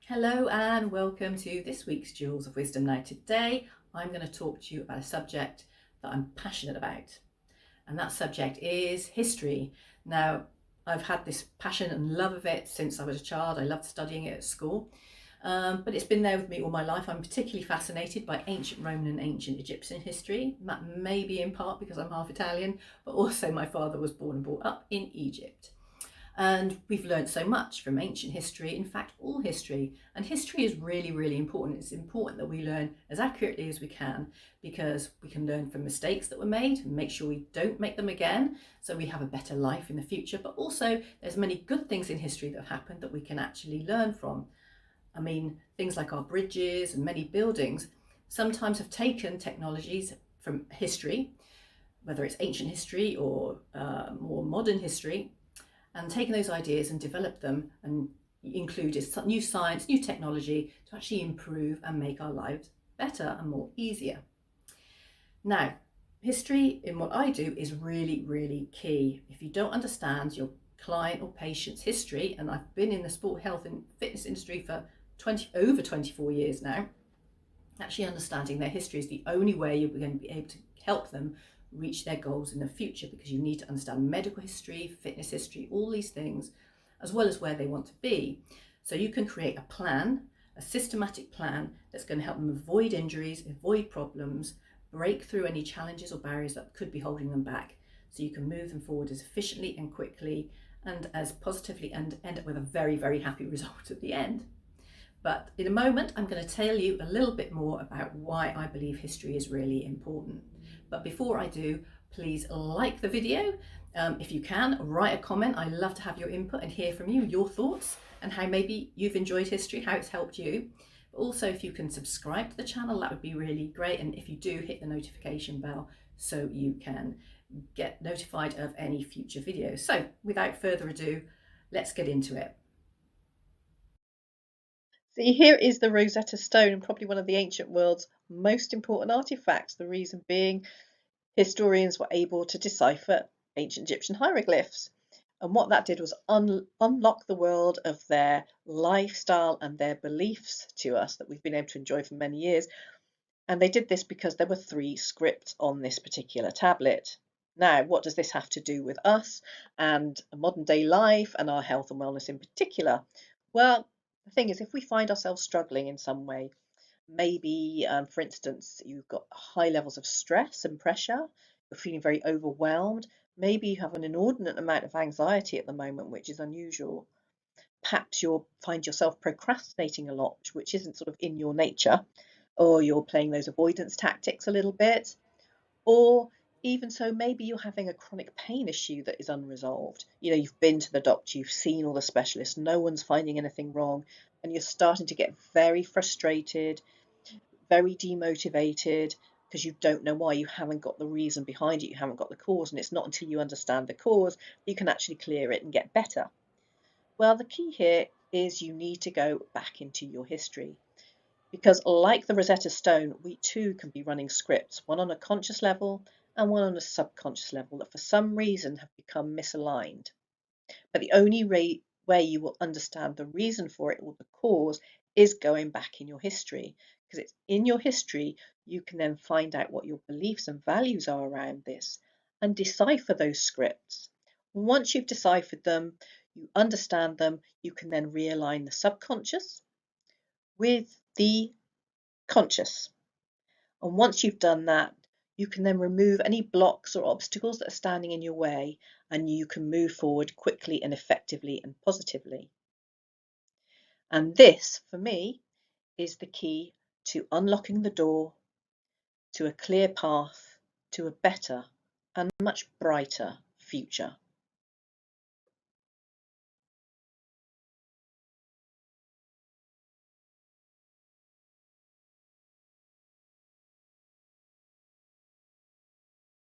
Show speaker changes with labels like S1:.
S1: Hello and welcome to this week's Jewels of Wisdom. Now today I'm going to talk to you about a subject that I'm passionate about, and that subject is history. Now I've had this passion and love of it since I was a child. I loved studying it at school, but it's been there with me all my life. I'm particularly fascinated by ancient Roman and ancient Egyptian history. That may be in part because I'm half Italian, but also my father was born and brought up in Egypt. And we've learned so much from ancient history, in fact, all history. And history is really, really important. It's important that we learn as accurately as we can, because we can learn from mistakes that were made and make sure we don't make them again, so we have a better life in the future. But also, there's many good things in history that have happened that we can actually learn from. I mean, things like our bridges and many buildings sometimes have taken technologies from history, whether it's ancient history or more modern history, and taken those ideas and developed them and included new science, new technology to actually improve and make our lives better and more easier. Now, history in what I do is really, really key. If you don't understand your client or patient's history, and I've been in the sport, health and fitness industry for over 24 years now, actually understanding their history is the only way you're going to be able to help them reach their goals in the future, because you need to understand medical history, fitness history, all these things, as well as where they want to be. So you can create a plan, a systematic plan that's going to help them avoid injuries, avoid problems, break through any challenges or barriers that could be holding them back, so you can move them forward as efficiently and quickly and as positively, and end up with a very, very happy result at the end. But in a moment, I'm going to tell you a little bit more about why I believe history is really important. But before I do, please like the video. If you can, write a comment. I love to have your input and hear from you, your thoughts, and how maybe you've enjoyed history, how it's helped you. But also, if you can subscribe to the channel, that would be really great. And if you do, hit the notification bell so you can get notified of any future videos. So without further ado, let's get into it.
S2: See, here is the Rosetta Stone, probably one of the ancient world's most important artifacts. The reason being, historians were able to decipher ancient Egyptian hieroglyphs. And what that did was unlock the world of their lifestyle and their beliefs to us that we've been able to enjoy for many years. And they did this because there were 3 scripts on this particular tablet. Now, what does this have to do with us and modern day life and our health and wellness in particular? Well, the thing is, if we find ourselves struggling in some way, maybe, for instance, you've got high levels of stress and pressure, you're feeling very overwhelmed, maybe you have an inordinate amount of anxiety at the moment, which is unusual. Perhaps you'll find yourself procrastinating a lot, which isn't sort of in your nature, or you're playing those avoidance tactics a little bit, or even so, maybe you're having a chronic pain issue that is unresolved. You've been to the doctor, you've seen all the specialists, no one's finding anything wrong, and you're starting to get very frustrated, very demotivated, because you don't know why. You haven't got the reason behind it, you haven't got the cause, and it's not until you understand the cause you can actually clear it and get better. Well, the key here is you need to go back into your history, because like the Rosetta Stone, we too can be running scripts, one on a conscious level and one on a subconscious level, that for some reason have become misaligned. But the only way you will understand the reason for it, or the cause, is going back in your history, because it's in your history you can then find out what your beliefs and values are around this and decipher those scripts. Once you've deciphered them, you understand them, you can then realign the subconscious with the conscious. And once you've done that, you can then remove any blocks or obstacles that are standing in your way, and you can move forward quickly and effectively and positively. And this, for me, is the key to unlocking the door to a clear path to a better and much brighter future.